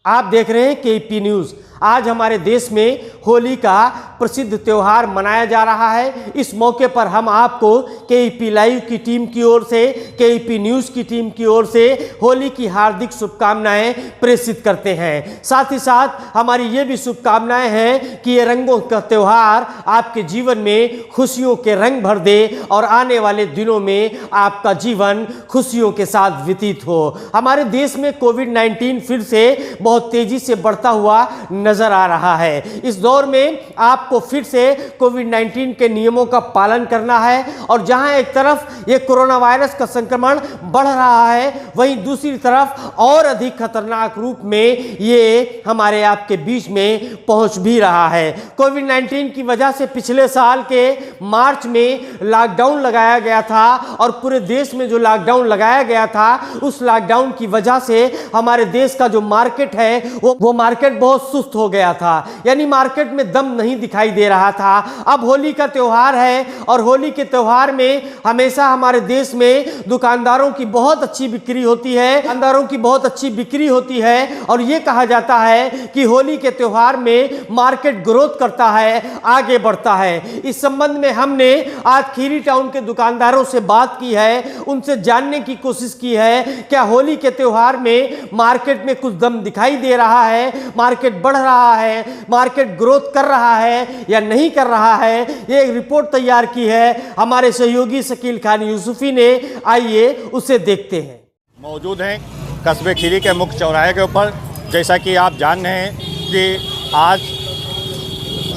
आप देख रहे हैं केपी न्यूज़। आज हमारे देश में होली का प्रसिद्ध त्यौहार मनाया जा रहा है। इस मौके पर हम आपको केपी लाइव की टीम की ओर से, केपी न्यूज़ की टीम की ओर से होली की हार्दिक शुभकामनाएं प्रेषित करते हैं। साथ ही साथ हमारी ये भी शुभकामनाएं हैं कि ये रंगों का त्यौहार आपके जीवन में खुशियों के रंग भर दे और आने वाले दिनों में आपका जीवन खुशियों के साथ व्यतीत हो। हमारे देश में कोविड-19 फिर से बहुत तेजी से बढ़ता हुआ नजर आ रहा है। इस दौर में आपको फिर से कोविड-19 के नियमों का पालन करना है और जहां एक तरफ ये कोरोना वायरस का संक्रमण बढ़ रहा है, वहीं दूसरी तरफ और अधिक खतरनाक रूप में ये हमारे आपके बीच में पहुंच भी रहा है। कोविड-19 की वजह से पिछले साल के मार्च में लॉकडाउन लगाया गया था और पूरे देश में जो लॉकडाउन लगाया गया था, उस लॉकडाउन की वजह से हमारे देश का जो मार्केट है वो मार्केट बहुत सुस्त हो गया था, यानी मार्केट में दम नहीं दिखाई दे रहा था। अब होली का त्यौहार है और होली के त्यौहार में हमेशा हमारे देश में दुकानदारों की बहुत अच्छी बिक्री होती है, दुकानदारों की बहुत अच्छी बिक्री होती है और ये कहा जाता है कि होली के त्यौहार में मार्केट ग्रोथ करता है, आगे बढ़ता है। इस संबंध में हमने आज खीरी टाउन के दुकानदारों से बात की है, उनसे जानने की कोशिश की है क्या होली के त्यौहार में मार्केट में कुछ दम दिखाई दे रहा है, मार्केट बढ़ रहा है, मार्केट ग्रोथ कर रहा है या नहीं कर रहा है। ये एक रिपोर्ट तैयार की है हमारे सहयोगी शकील खान यूसुफी ने। आइए उसे देखते हैं। मौजूद हैं कस्बे खीरी के मुख्य चौराहे के ऊपर। जैसा कि आप जान रहे हैं कि आज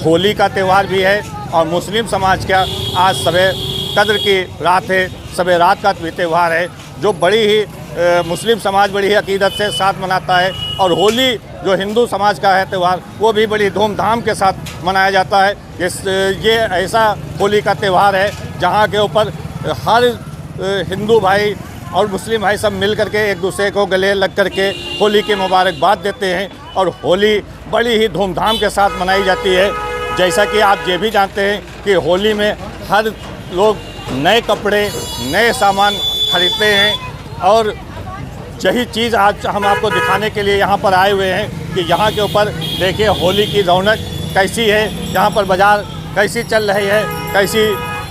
होली का त्यौहार भी है और मुस्लिम समाज का आज सबे कद्र की रात है, सबे रात का त्यौहार है, जो बड़ी ही मुस्लिम समाज बड़ी ही अकीदत से साथ मनाता है। और होली जो हिंदू समाज का है त्यौहार, वो भी बड़ी धूमधाम के साथ मनाया जाता है। ये ऐसा होली का त्यौहार है जहाँ के ऊपर हर हिंदू भाई और मुस्लिम भाई सब मिल करके एक दूसरे को गले लग करके होली की मुबारकबाद देते हैं और होली बड़ी ही धूमधाम के साथ मनाई जाती है। जैसा कि आप ये भी जानते हैं कि होली में हर लोग नए कपड़े, नए सामान खरीदते हैं और यही चीज़ आज हम आपको दिखाने के लिए यहाँ पर आए हुए हैं कि यहाँ के ऊपर देखिए होली की रौनक कैसी है, यहाँ पर बाज़ार कैसी चल रही है, कैसी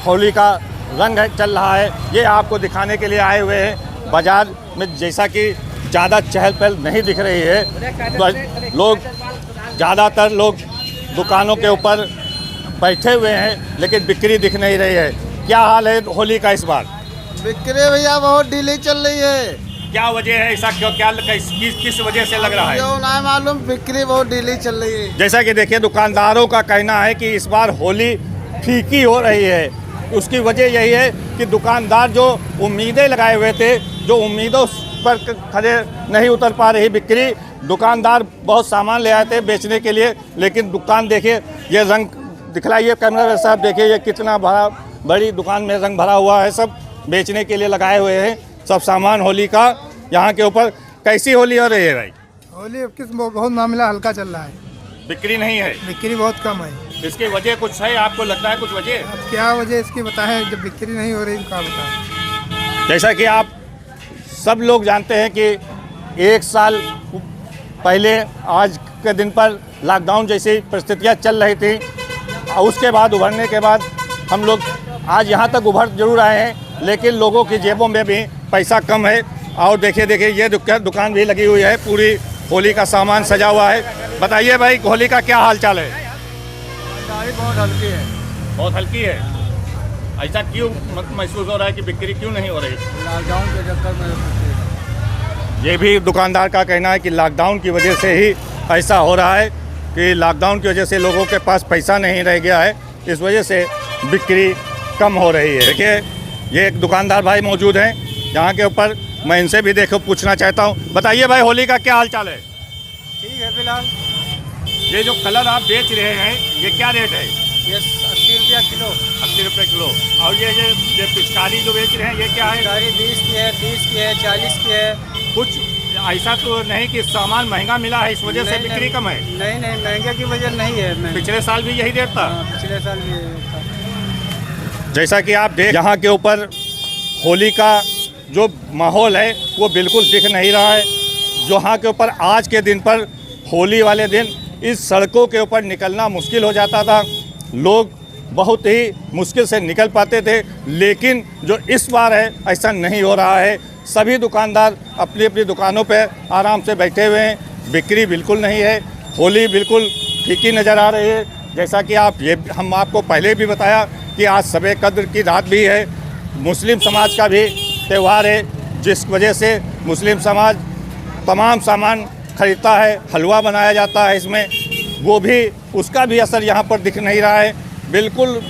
होली का रंग चल रहा है, ये आपको दिखाने के लिए आए हुए हैं। बाज़ार में जैसा कि ज़्यादा चहल पहल नहीं दिख रही है, लोग ज़्यादातर लोग दुकानों के ऊपर बैठे हुए हैं लेकिन बिक्री दिख नहीं रही है। क्या हाल है होली का इस बार? बिक्री भैया बहुत ढीली चल रही है। क्या वजह है ऐसा? क्यों, क्या किस वजह से लग रहा है? क्यों ना मालूम, बिक्री बहुत ढीली चल रही है। जैसा कि देखिए दुकानदारों का कहना है कि इस बार होली फीकी हो रही है। उसकी वजह यही है कि दुकानदार जो उम्मीदें लगाए हुए थे, जो उम्मीदों पर खड़े नहीं उतर पा रही बिक्री। दुकानदार बहुत सामान ले आए थे बेचने के लिए, लेकिन दुकान देखिए ये रंग दिखलाइए कैमरा साहब, देखिए ये कितना बड़ी दुकान में रंग भरा हुआ है, सब बेचने के लिए लगाए हुए हैं सब सामान होली का। यहाँ के ऊपर कैसी होली हो रही है भाई? होली अब किस बहुत मामला हल्का चल रहा है, बिक्री नहीं है, बिक्री बहुत कम है। इसकी वजह कुछ है? आपको लगता है कुछ वजह? अब क्या वजह इसकी बताएं, जब बिक्री नहीं हो रही तो क्या बताएं। जैसा कि आप सब लोग जानते हैं कि एक साल पहले आज के दिन पर लॉकडाउन जैसी परिस्थितियाँ चल रही थी और उसके बाद उभरने के बाद हम लोग आज यहाँ तक उभर जरूर आए हैं, लेकिन लोगों की जेबों में भी पैसा कम है। और देखिए ये दुकान भी लगी हुई है, पूरी होली का सामान सजा हुआ है। बताइए भाई होली का क्या हाल चाल है? गाड़ी बहुत हल्की है। बहुत हल्की है, ऐसा क्यों महसूस हो रहा है कि बिक्री क्यों नहीं हो रही? लॉकडाउन के चक्कर में। ये भी दुकानदार का कहना है कि लॉकडाउन की वजह से ही ऐसा हो रहा है कि लॉकडाउन की वजह से लोगों के पास पैसा नहीं रह गया है, इस वजह से बिक्री कम हो रही है। देखिए ये एक दुकानदार भाई मौजूद हैं यहाँ के ऊपर, मैं इनसे भी देखो पूछना चाहता हूँ। बताइए भाई होली का क्या हाल चाल है? ठीक है फिलहाल। ये जो कलर आप बेच रहे हैं ये क्या रेट है? ये 80 रुपया किलो। 80 रुपये किलो। और ये पिचकारी जो बेच रहे हैं ये क्या है? गाड़ी 20 की है, 30 की है, 40 की है। कुछ ऐसा तो नहीं कि सामान महंगा मिला है इस वजह से बिक्री कम है? नहीं नहीं, महंगे की वजह नहीं है। पिछले साल भी यही रेट था? पिछले साल भी था। जैसा कि आप देख यहाँ के ऊपर होली का जो माहौल है वो बिल्कुल दिख नहीं रहा है। जो यहाँ के ऊपर आज के दिन पर होली वाले दिन इस सड़कों के ऊपर निकलना मुश्किल हो जाता था, लोग बहुत ही मुश्किल से निकल पाते थे। लेकिन जो इस बार है ऐसा नहीं हो रहा है। सभी दुकानदार अपनी अपनी दुकानों पर आराम से बैठे हुए हैं, बिक्री बिल्कुल नहीं है, होली बिल्कुल फीकी नज़र आ रही है। जैसा कि हम आपको पहले भी बताया कि आज शब कद्र की रात भी है, मुस्लिम समाज का भी त्यौहार है, जिस वजह से मुस्लिम समाज तमाम सामान खरीदता है, हलवा बनाया जाता है इसमें, वो भी उसका भी असर यहाँ पर दिख नहीं रहा है। बिल्कुल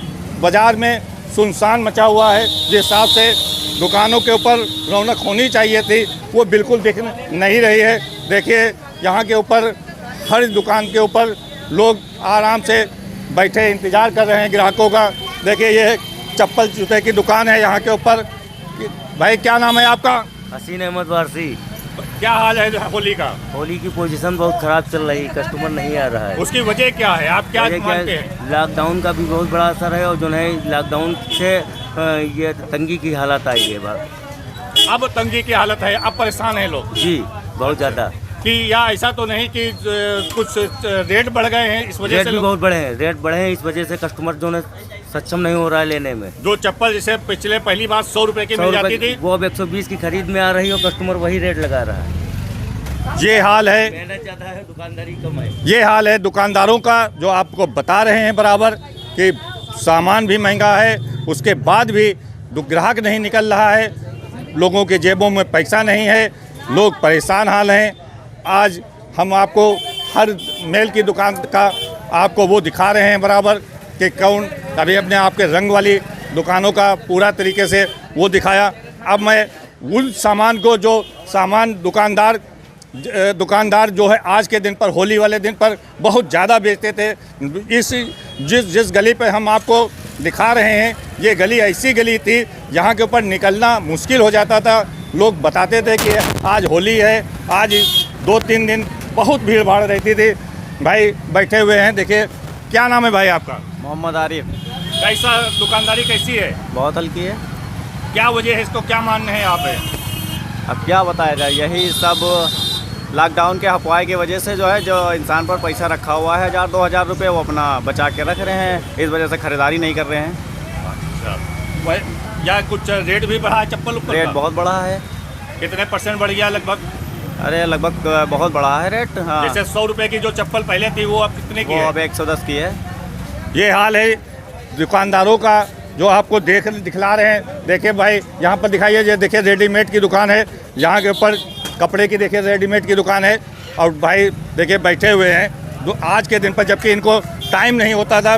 बाज़ार में सुनसान मचा हुआ है। जिस हिसाब से दुकानों के ऊपर रौनक होनी चाहिए थी वो बिल्कुल दिख नहीं रही है। देखिए यहाँ के ऊपर हर दुकान के ऊपर लोग आराम से बैठे इंतज़ार कर रहे हैं ग्राहकों का। देखिए ये चप्पल जूते की दुकान है यहाँ के ऊपर। भाई क्या नाम है आपका? हसीन अहमद वारसी। क्या हाल है होली का? होली की पोजीशन बहुत ख़राब चल रही है, कस्टमर नहीं आ रहा है। उसकी वजह क्या है, आप क्या मानते हैं? लॉकडाउन का भी बहुत बड़ा असर है, और जो है लॉकडाउन से ये तंगी की हालत आई है बात। अब तंगी की हालत है, अब परेशान हैं लोग जी बहुत ज़्यादा। कि या ऐसा तो नहीं कि कुछ रेट बढ़ गए हैं इस वजह रेट से? भी बहुत बढ़े हैं, रेट बढ़े हैं, इस वजह से कस्टमर जो है सक्षम नहीं हो रहा है लेने में। जो चप्पल जैसे पिछले पहली बार 100 रुपए की मिल जाती थी, वो अब 120 की खरीद में आ रही है और कस्टमर वही रेट लगा रहा है। ये हाल है। मेहनत ज़्यादा है, दुकानदारी कम है। ये हाल है दुकानदारों का, जो आपको बता रहे हैं बराबर कि सामान भी महंगा है, उसके बाद भी ग्राहक नहीं निकल रहा है, लोगों के जेबों में पैसा नहीं है, लोग परेशान हाल हैं। आज हम आपको हर मेल की दुकान का आपको वो दिखा रहे हैं बराबर कि कौन अभी अपने आपके रंग वाली दुकानों का पूरा तरीके से वो दिखाया। अब मैं उन सामान को जो सामान दुकानदार जो है आज के दिन पर, होली वाले दिन पर बहुत ज़्यादा बेचते थे, जिस गली पे हम आपको दिखा रहे हैं, ये गली ऐसी गली थी यहाँ के ऊपर निकलना मुश्किल हो जाता था। लोग बताते थे कि आज होली है, आज 2-3 दिन बहुत भीड़ भाड़ रहती थी। भाई बैठे हुए हैं, देखिए क्या नाम है भाई आपका? मोहम्मद आरिफ। कैसा दुकानदारी कैसी है? बहुत हल्की है। क्या वजह है, इसको क्या मानने हैं आप? अब क्या बताया जाए, यही सब लॉकडाउन के अफवाह की वजह से जो है, जो इंसान पर पैसा रखा हुआ है 1000-2000 रुपये, वो अपना बचा के रख रहे हैं, इस वजह से ख़रीदारी नहीं कर रहे हैं। या कुछ रेट भी बढ़ा है चप्पल ऊपर? रेट बहुत बढ़ा है। कितने % बढ़ गया लगभग? अरे लगभग बहुत बढ़ा है रेट। हाँ, जैसे 100 रुपए की जो चप्पल पहले थी वो अब कितने की वो है? अब 110 की है। ये हाल है दुकानदारों का, जो आपको दिखला रहे हैं। देखिए भाई यहाँ पर दिखाइए, ये देखिए रेडीमेड की दुकान है, यहाँ के ऊपर कपड़े की देखिए रेडीमेड की दुकान है, और भाई देखिए बैठे हुए हैं आज के दिन पर, जबकि इनको टाइम नहीं होता था,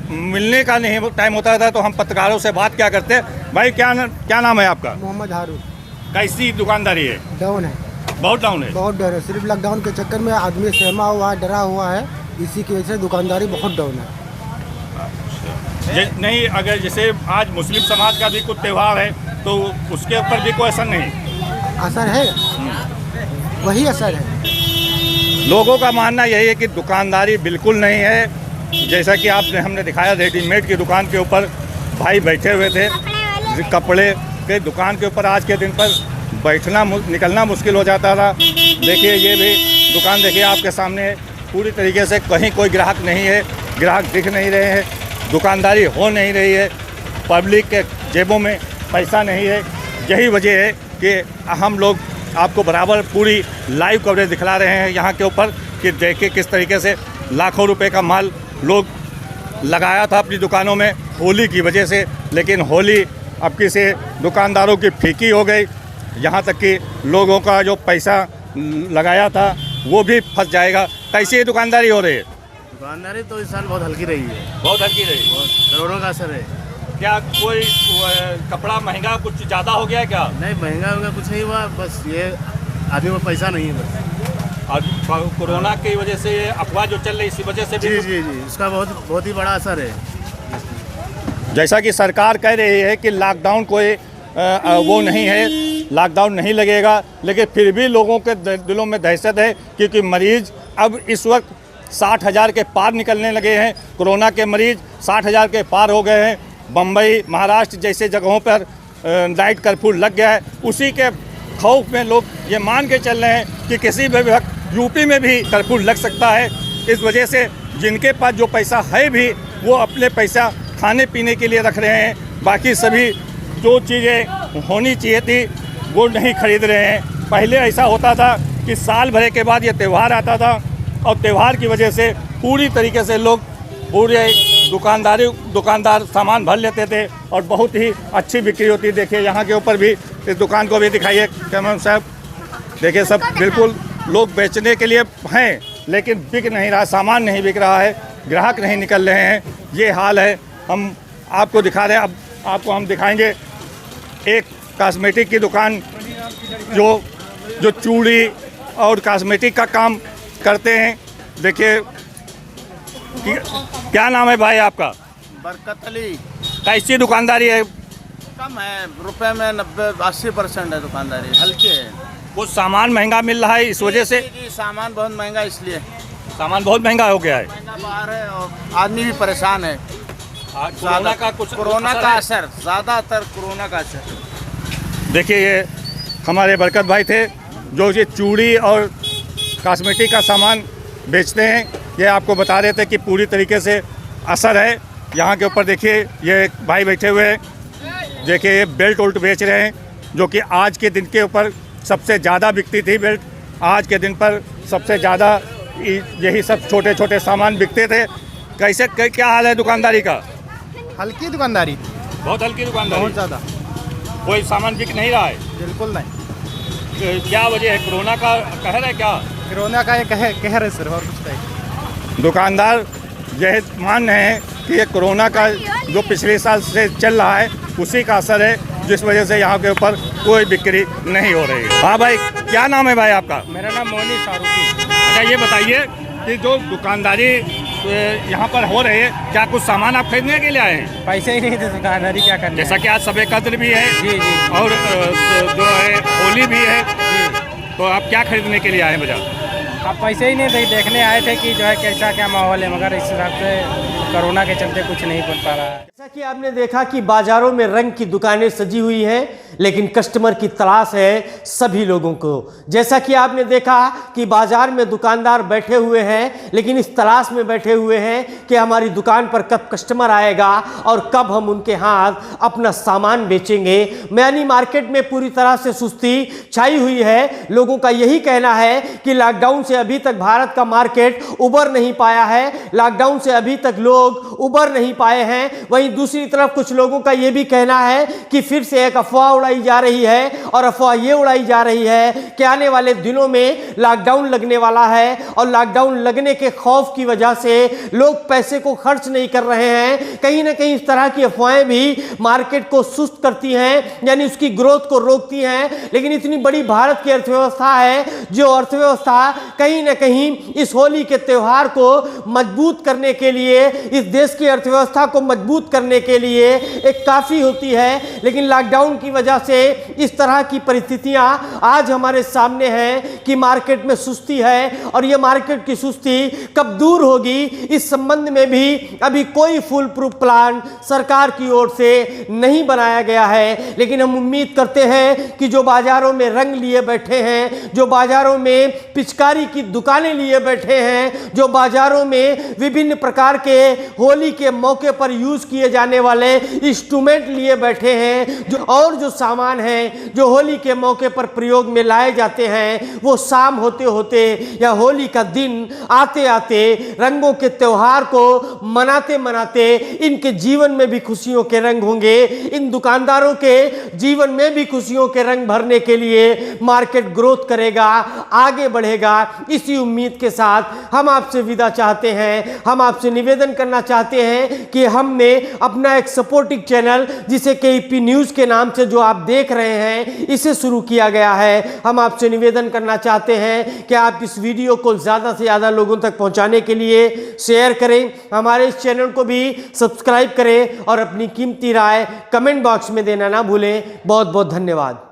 मिलने का नहीं टाइम होता था, तो हम पत्रकारों से बात क्या करते हैं। भाई क्या नाम है आपका? मोहम्मद हारून। कैसी दुकानदारी है? डाउन है, बहुत डाउन है। बहुत डर है। सिर्फ लॉकडाउन के चक्कर में आदमी सहमा हुआ है, डरा हुआ है, इसी की वजह से दुकानदारी बहुत डाउन है। नहीं, अगर जैसे आज मुस्लिम समाज का भी कुछ त्यौहार है तो उसके ऊपर भी कोई असर नहीं? असर है, वही असर है। लोगों का मानना यही है कि दुकानदारी बिल्कुल नहीं है। जैसा कि हमने दिखाया, रेडीमेड की दुकान के ऊपर भाई बैठे हुए थे, कपड़े के दुकान के ऊपर आज के दिन पर निकलना मुश्किल हो जाता था। देखिए ये भी दुकान देखिए आपके सामने है, पूरी तरीके से कहीं कोई ग्राहक नहीं है, ग्राहक दिख नहीं रहे हैं, दुकानदारी हो नहीं रही है, पब्लिक के जेबों में पैसा नहीं है। यही वजह है कि हम लोग आपको बराबर पूरी लाइव कवरेज दिखला रहे हैं यहाँ के ऊपर कि देखिए किस तरीके से लाखों रुपए का माल लोग लगाया था अपनी दुकानों में होली की वजह से, लेकिन होली अब किसी दुकानदारों की फीकी हो गई। यहाँ तक कि लोगों का जो पैसा लगाया था वो भी फंस जाएगा। कैसी दुकानदारी हो रही है? दुकानदारी तो इस साल बहुत हल्की रही है। बहुत हल्की रही। करोड़ों का असर है। क्या कोई कपड़ा महंगा कुछ ज़्यादा हो गया है क्या? नहीं, महंगा होगा कुछ नहीं हुआ, बस ये आदमी में पैसा नहीं है बस। और कोरोना की वजह से ये अफवाह जो चल रही, इसी वजह से भी जी, इसका बहुत ही बड़ा असर है। जैसा कि सरकार कह रही है कि लॉकडाउन कोई वो नहीं है, लॉकडाउन नहीं लगेगा, लेकिन फिर भी लोगों के दिलों में दहशत है, क्योंकि मरीज़ अब इस वक्त 60,000 के पार निकलने लगे हैं। कोरोना के मरीज़ 60,000 के पार हो गए हैं। बम्बई, महाराष्ट्र जैसे जगहों पर नाइट कर्फ्यू लग गया है। उसी के खौफ में लोग ये मान के चल रहे हैं कि किसी भी वक्त यूपी में भी कर्फ्यू लग सकता है। इस वजह से जिनके पास जो पैसा है भी वो अपने पैसा खाने पीने के लिए रख रहे हैं, बाकी सभी जो चीज़ें होनी चाहिए थी वो नहीं खरीद रहे हैं। पहले ऐसा होता था कि साल भर के बाद ये त्यौहार आता था और त्यौहार की वजह से पूरी तरीके से लोग पूरे दुकानदार सामान भर लेते थे और बहुत ही अच्छी बिक्री होती। देखिए यहाँ के ऊपर भी, इस दुकान को भी दिखाइए कैमरामैन साहब। देखिए सब बिल्कुल लोग बेचने के लिए हैं लेकिन बिक नहीं रहा, सामान नहीं बिक रहा है, ग्राहक नहीं निकल रहे हैं, ये हाल है। हम आपको दिखा रहे हैं, अब आपको हम दिखाएंगे एक कॉस्मेटिक की दुकान जो चूड़ी और कॉस्मेटिक का काम करते हैं। देखिए क्या नाम है भाई आपका? बरकत अली। कैसी दुकानदारी है? कम है, रुपए में 90-80% है दुकानदारी, हल्के है। कुछ सामान महंगा मिल रहा है इस वजह से? जी, सामान बहुत महंगा, इसलिए सामान बहुत महंगा हो गया है। महंगा बाहर है और आदमी भी परेशान है। कोरोना का कुछ कोरोना असर का है? असर, ज़्यादातर कोरोना का असर। देखिए ये हमारे बरकत भाई थे जो ये चूड़ी और कॉस्मेटिक का सामान बेचते हैं। ये आपको बता रहे थे कि पूरी तरीके से असर है। यहाँ के ऊपर देखिए ये एक भाई बैठे हुए हैं, देखिए ये बेल्ट उल्ट बेच रहे हैं जो कि आज के दिन के ऊपर सबसे ज़्यादा बिकती थी बेल्ट। आज के दिन पर सबसे ज़्यादा यही सब छोटे छोटे सामान बिकते थे। कैसे क्या हाल है दुकानदारी का? हल्की दुकानदारी, बहुत हल्की दुकानदारी, बहुत ज़्यादा, कोई सामान बिक नहीं रहा है। बिल्कुल नहीं। क्या वजह है? कोरोना का कहर है क्या? कोरोना का ये कहर है सिर्फ, और कुछ नहीं। दुकानदार यह मान रहे हैं कि ये कोरोना का जो पिछले साल से चल रहा है उसी का असर है, जिस वजह से यहाँ के ऊपर कोई बिक्री नहीं हो रही है। हाँ भाई, क्या नाम है भाई आपका? मेरा नाम मोनी शाहरुखी। अच्छा ये बताइए कि जो दुकानदारी यहाँ पर हो रही है, क्या कुछ सामान आप खरीदने के लिए आए हैं? पैसे ही नहीं थे, दुकानदारी क्या करना। जैसा कि आज सबे कद्र भी है जी जी, और जो है होली भी है, तो आप क्या खरीदने के लिए आए हैं बाजार? आप पैसे ही नहीं थे, देखने आए थे कि जो है कैसा क्या माहौल है, मगर इस हिसाब से कोरोना के चलते कुछ नहीं बन पा रहा है। जैसा कि आपने देखा कि बाजारों में रंग की दुकानें सजी हुई हैं, लेकिन कस्टमर की तलाश है सभी लोगों को। जैसा कि आपने देखा कि बाजार में दुकानदार बैठे हुए हैं, लेकिन इस तलाश में बैठे हुए हैं कि हमारी दुकान पर कब कस्टमर आएगा और कब हम उनके हाथ अपना सामान बेचेंगे। यानी मार्केट में पूरी तरह से सुस्ती छाई हुई है। लोगों का यही कहना है कि लॉकडाउन से अभी तक भारत का मार्केट उबर नहीं पाया है, लॉकडाउन से अभी तक लोग उबर नहीं पाए हैं। वहीं दूसरी तरफ कुछ लोगों का यह भी कहना है कि फिर से एक अफवाह उड़ाई जा रही है, और अफवाह ये उड़ाई जा रही है कि आने वाले दिनों में लॉकडाउन लगने वाला है और लॉकडाउन लगने के खौफ की वजह से लोग पैसे को खर्च नहीं कर रहे हैं। कहीं ना कहीं इस तरह की अफवाहें भी मार्केट को सुस्त करती हैं, यानी उसकी ग्रोथ को रोकती हैं। लेकिन इतनी बड़ी भारत की अर्थव्यवस्था है, जो अर्थव्यवस्था कहीं ना कहीं इस होली के त्यौहार को मजबूत करने के लिए, इस देश की अर्थव्यवस्था को मजबूत करने के लिए एक काफ़ी होती है। लेकिन लॉकडाउन की वजह से इस तरह की परिस्थितियां आज हमारे सामने हैं कि मार्केट में सुस्ती है, और ये मार्केट की सुस्ती कब दूर होगी, इस संबंध में भी अभी कोई फुल प्रूफ प्लान सरकार की ओर से नहीं बनाया गया है। लेकिन हम उम्मीद करते हैं कि जो बाजारों में रंग लिए बैठे हैं, जो बाजारों में पिचकारी की दुकानें लिए बैठे हैं, जो बाजारों में विभिन्न प्रकार के होली के मौके पर यूज किए जाने वाले इंस्ट्रूमेंट लिए बैठे हैं, जो सामान हैं जो होली के मौके पर प्रयोग में लाए जाते हैं, वो शाम होते होते या होली का दिन आते आते रंगों के त्योहार को मनाते मनाते इनके जीवन में भी खुशियों के रंग होंगे। इन दुकानदारों के जीवन में भी खुशियों के रंग भरने के लिए मार्केट ग्रोथ करेगा, आगे बढ़ेगा। इसी उम्मीद के साथ हम आपसे विदा चाहते हैं। हम आपसे निवेदन करना चाहते हैं कि हमने अपना एक सपोर्टिंग चैनल, जिसे केईपी न्यूज़ के नाम से जो आप देख रहे हैं, इसे शुरू किया गया है। हम आपसे निवेदन करना चाहते हैं कि आप इस वीडियो को ज़्यादा से ज़्यादा लोगों तक पहुंचाने के लिए शेयर करें, हमारे इस चैनल को भी सब्सक्राइब करें और अपनी कीमती राय कमेंट बॉक्स में देना ना भूलें। बहुत बहुत धन्यवाद।